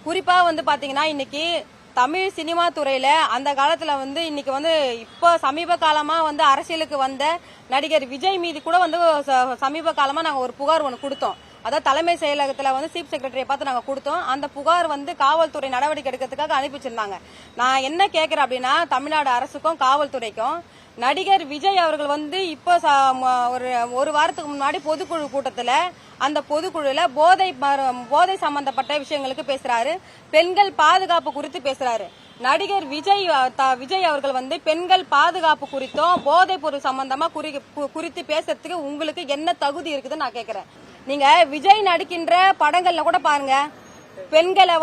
குறிப்பா பாத்தீங்கன்னா இன்னைக்கு தமிழ் சினிமா துறையில அந்த காலத்துல இன்னைக்கு இப்போ சமீப காலமா அரசியலுக்கு வந்த நடிகர் விஜய் மீது கூட சமீப காலமா நாங்க ஒரு புகார் ஒன்று கொடுத்தோம். அதாவது தலைமை செயலகத்துல சீஃப் செக்ரட்டரியை பார்த்து நாங்க கொடுத்தோம். அந்த புகார் காவல்துறை நடவடிக்கை எடுக்கிறதுக்காக அனுப்பிச்சிருந்தாங்க. நான் என்ன கேட்கிறேன் அப்படின்னா, தமிழ்நாடு அரசுக்கும் காவல்துறைக்கும் நடிகர் விஜய் அவர்கள் இப்போ ஒரு வாரத்துக்கு முன்னாடி பொதுக்குழு கூட்டத்துல அந்த பொதுக்குழுல போதை சம்பந்தப்பட்ட விஷயங்களுக்கு பேசுறாரு. பெண்கள் பாதுகாப்பு குறித்து பேசுறாரு. நடிகர் விஜய் அவர்கள் பெண்கள் பாதுகாப்பு குறித்தும் போதைப் பொருள் சம்பந்தமா குறித்து பேசுறதுக்கு உங்களுக்கு என்ன தகுதி இருக்குதுன்னு நான் கேக்குறேன். நீங்க விஜய் நடிக்கின்ற படங்கள்ல கூட பாருங்க, பெண்களை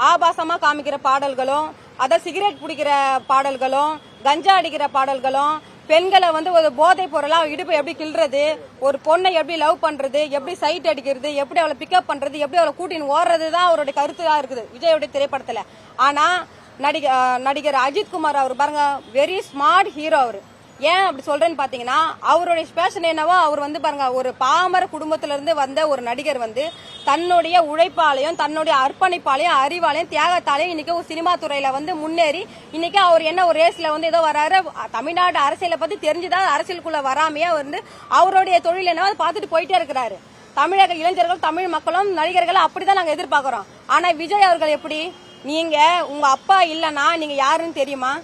ஆபாசமா காமிக்கிற பாடல்களும், அத சிகரெட் பிடிக்கிற பாடல்களும், கஞ்சா அடிக்கிற பாடல்களும், பெண்களை ஒரு போதை பொருளா இடுப்பை எப்படி கிள்றது, ஒரு பொண்ணை எப்படி லவ் பண்றது, எப்படி சைட் அடிக்கிறது, எப்படி அவளை பிக்கப் பண்றது, எப்படி அவளை கூட்டின்னு ஓடுறதுதான் அவருடைய கருத்தா இருக்குது விஜயோட திரைப்படத்துல. ஆனா நடிகர் அஜித் குமார் அவர் பாருங்க, வெரி ஸ்மார்ட் ஹீரோ. அவரு ஏன் அப்படி சொல்றேன்னு பாத்தீங்கன்னா, அவருடைய ஸ்பேஷன் என்னவோ, அவர் பாருங்க, ஒரு பாமர குடும்பத்தில இருந்து வந்த ஒரு நடிகர் தன்னுடைய உழைப்பாலையும் தன்னுடைய அர்ப்பணிப்பாலையும் அறிவாலையும் தியாகத்தாலையும் இன்னைக்கு ஒரு சினிமா துறையில முன்னேறி இன்னைக்கு அவர் என்ன ஒரு ரேஸ்ல ஏதோ வராரு. தமிழ்நாடு அரசியலை பத்தி தெரிஞ்சுதான் அரசியலுக்குள்ள வராமையே அவருடைய தொழில் என்னவோ அதை பார்த்துட்டு போயிட்டே இருக்கிறாரு. தமிழக இளைஞர்கள், தமிழ் மக்களும் நடிகர்கள் அப்படிதான் நாங்க எதிர்பார்க்கிறோம். ஆனா விஜய் அவர்கள் எப்படி, நீங்க உங்க அப்பா இல்லனா நீங்க யாருன்னு தெரியுமா?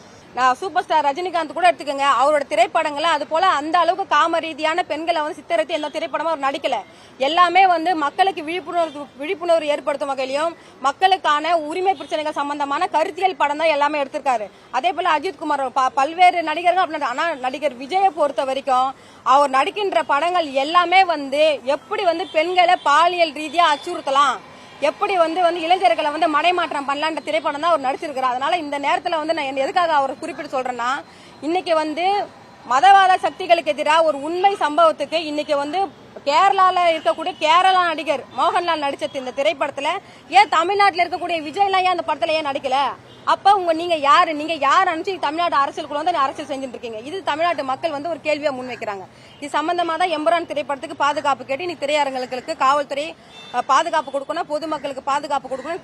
சூப்பர் ஸ்டார் ரஜினிகாந்த் கூட எடுத்துக்கோங்க, அவரோட திரைப்படங்களை அது போல அந்த அளவுக்கு காம ரீதியான பெண்களை சித்தரித்து எல்லா திரைப்படமும் அவர் நடிக்கல. எல்லாமே மக்களுக்கு விழிப்புணர்வு ஏற்படுத்தும் வகையிலும் மக்களுக்கான உரிமை பிரச்சனைகள் சம்பந்தமான கருத்தியல் படம் தான் எல்லாமே எடுத்திருக்காரு. அதே போல அஜித் குமார், பல்வேறு நடிகர்கள். ஆனா நடிகர் விஜயை பொறுத்த வரைக்கும் அவர் நடிக்கின்ற படங்கள் எல்லாமே எப்படி பெண்களை பாலியல் ரீதியா அச்சுறுத்தலாம், எப்படி இளைஞர்களை மடைமாற்றம் பண்ணலான்ற திரைப்படம் தான் அவர் நடிச்சிருக்கிறார். அதனால இந்த நேரத்துல நான் எதுக்காக அவர் குறிப்பிட்டு சொல்றேன்னா, இன்னைக்கு மதவாத சக்திகளுக்கு எதிராக ஒரு உண்மை சம்பவத்துக்கு இன்னைக்கு கேரளால இருக்கக்கூடிய கேரளா நடிகர் மோகன்லால் நடிச்ச இந்த திரைப்படத்துல ஏன் தமிழ்நாட்டில் இருக்கக்கூடிய விஜய் எல்லாம் ஏன் அந்த படத்துல ஏன் நடிக்கல? அப்ப நீங்க யாரு அனுப்பிச்சு தமிழ்நாடு அரசியலுக்குள்ள அரசியல் செஞ்சுட்டு இருக்கீங்க? இது தமிழ்நாட்டு மக்கள் ஒரு கேள்வியா முன்வைக்கிறாங்க. இது சம்பந்தமா தான் எம்பரான் திரைப்படத்துக்கு பாதுகாப்பு கேட்டு இன்னைக்கு திரையரங்குகளுக்கு காவல்துறை பாதுகாப்பு கொடுக்கணும், பொதுமக்களுக்கு பாதுகாப்பு கொடுக்கணும்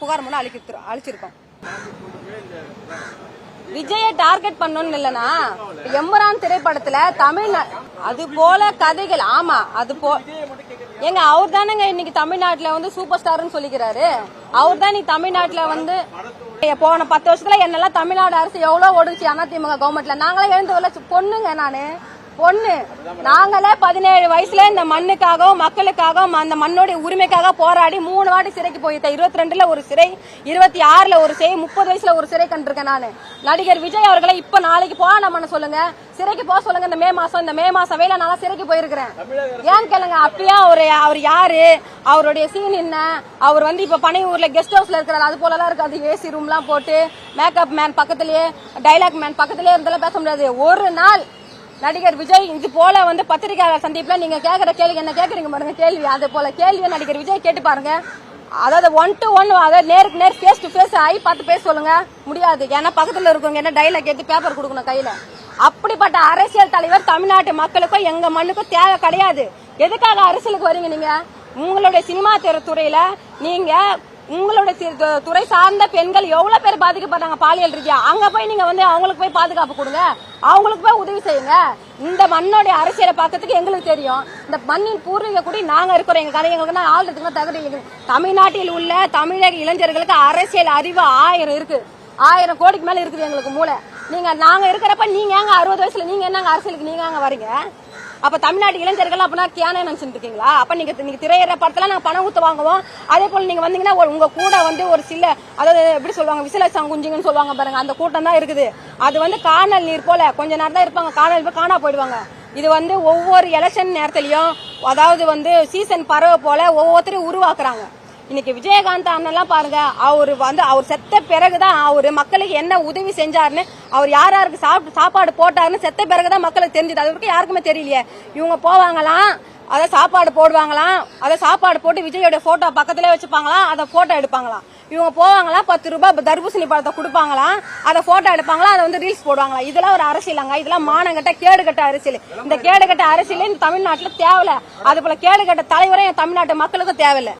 புகார் மனு அளிச்சிருக்கோம். விஜய டார்கெட் பண்ணணும் இல்லனா, எம்பரான் திரைப்படத்துல தமிழ் அது போல கதைகள். ஆமா, அது ஏங்க அவர் தானங்க இன்னைக்கு தமிழ்நாட்டுல சூப்பர் ஸ்டார்னு சொல்லிக்கிறாரு. அவர் தான் இன்னைக்கு தமிழ்நாட்டுல போன 10 வருஷத்துல என்னெல்லாம் தமிழ்நாடு அரசு எவ்வளவு ஒடுச்சு அதிமுக கவர்மெண்ட்ல. நாங்களே எழுந்து வரல, பொண்ணுங்க, நானு பொண்ணு. நாங்களே 17 வயசுல இந்த மண்ணுக்காகவும் மக்களுக்காகவும் அந்த மண்ணோட உரிமைக்காக போராடி 3 வாட்டி சிறைக்கு போயிருக்கேன். 22ல ஒரு சிறை, 26ல ஒரு சிறை, 30 வயசுல ஒரு சிறை கண்டிருக்கேன் நானு. நடிகர் விஜய் அவர்களை இப்ப நாளைக்கு போன சொல்லுங்க, சிறைக்கு போக சொல்லுங்க. இந்த மே மாசம் வேலை நாளா சிறைக்கு போயிருக்கிறேன். ஏன் கேளுங்க. அப்பயா அவர் யாரு, அவருடைய சீன் என்ன, அவர் இப்ப பனையூர்ல கெஸ்ட் ஹவுஸ்ல இருக்கிறாரு. அது போலலாம் இருக்காது. ஏசி ரூம் எல்லாம் போட்டு மேக்கப் மேன் பக்கத்திலேயே, டைலாக் மேன் பக்கத்திலேயே இருந்தாலும் பேச முடியாது. ஒரு நாள் நடிகர் விஜய் இது போல பத்திரிகையாளர் சந்திப்புல நீங்க கேக்குற கேள்வி என்ன கேக்குறீங்க பாருங்க, கேள்வி அது போல கேள்வியை நடிகர் விஜய் கேட்டு பாருங்க. அதாவது 1 to 1, அதாவது நேருக்கு நேர் ஃபேஸ் டு ஃபேஸ் ஆகி பார்த்து பேச சொல்லுங்க, முடியாது. ஏன்னா பக்கத்துல இருக்கவங்க என்ன டைலாக் கேட்டு பேப்பர் கொடுக்கணும் கையில. அப்படிப்பட்ட அரசியல் தலைவர் தமிழ்நாட்டு மக்களுக்கும் எங்க மண்ணுக்கும் தேவை கிடையாது. எதுக்காக அரசியலுக்கு வரீங்க நீங்க? உங்களுடைய சினிமா துறையில நீங்க உங்களுடைய துறை சார்ந்த பெண்கள் எவ்வளவு பேர் பாதிக்கப்படுறாங்க பாலியல் ரீதியா. அங்க போய் நீங்க அவங்களுக்கு போய் பாதுகாப்பு கொடுங்க, அவங்களுக்கு போய் உதவி செய்யுங்க. இந்த மண்ணோட அரசியலை பார்க்கறதுக்கு எங்களுக்கு தெரியும். இந்த மண்ணின் பூர்வீக கூடி நாங்க இருக்கிறோம். எங்க கதை எங்களுக்கு ஆள்றதுக்கு தகுதி. தமிழ்நாட்டில் உள்ள தமிழக இளைஞர்களுக்கு அரசியல் அறிவு 1000 இருக்கு. 1000 கோடிக்கு மேல இருக்குது எங்களுக்கு மூளை. நாங்க இருக்கிறப்ப நீங்க 60 வயசுல நீங்க என்னங்க அரசியலுக்கு நீங்க வரீங்க? அப்ப தமிழ்நாட்டு இளைஞர்கள் அப்படின்னா கேனே நினைச்சுட்டு இருக்கீங்களா? அப்ப நீங்க திரையிற படத்துல நாங்க பணம் ஊத்து வாங்குவோம். அதே போல நீங்க வந்தீங்கன்னா உங்க கூட ஒரு சில, அதாவது எப்படி சொல்லுவாங்க, விசிலசம் குஞ்சுங்கன்னு சொல்லுவாங்க பாருங்க, அந்த கூட்டம் தான் இருக்குது. அது காணல் நீர் போல கொஞ்ச நேரம் தான் இருப்பாங்க, காணல் போய் காணா போயிடுவாங்க. இது ஒவ்வொரு எலெக்ஷன் நேரத்திலயும், அதாவது சீசன் பறவை போல ஒவ்வொருத்தரையும் உருவாக்குறாங்க. இன்னைக்கு விஜயகாந்த் அண்ணெல்லாம் பாருங்க, அவர் செத்த பிறகுதான் அவரு மக்களுக்கு என்ன உதவி செஞ்சாருன்னு, அவர் யாருக்கு சாப்பாடு போட்டாருன்னு செத்த பிறகுதான் மக்களுக்கு தெரிஞ்சது. அது வரைக்கும் யாருக்குமே தெரியலையே. இவங்க போவாங்களாம், அதை சாப்பாடு போடுவாங்களாம், அதை சாப்பாடு போட்டு விஜயோட போட்டோ பக்கத்திலே வச்சுப்பாங்களாம், அதை போட்டோ எடுப்பாங்களாம். இவங்க போவாங்களாம், 10 ரூபாய் தர்பூசணி பழத்தை கொடுப்பாங்களாம், அதை போட்டோ எடுப்பாங்களா, அதை ரீல்ஸ் போடுவாங்களா. இதெல்லாம் ஒரு அரசியலாங்க? இதெல்லாம் மானங்கட்ட கேடுகட்ட அரசியல். இந்த கேடுகட்ட அரசியல் இந்த தமிழ்நாட்டுல தேவையில்ல. அது போல கேடுகட்ட தலைவரே தமிழ்நாட்டு மக்களுக்கும் தேவையில்லை.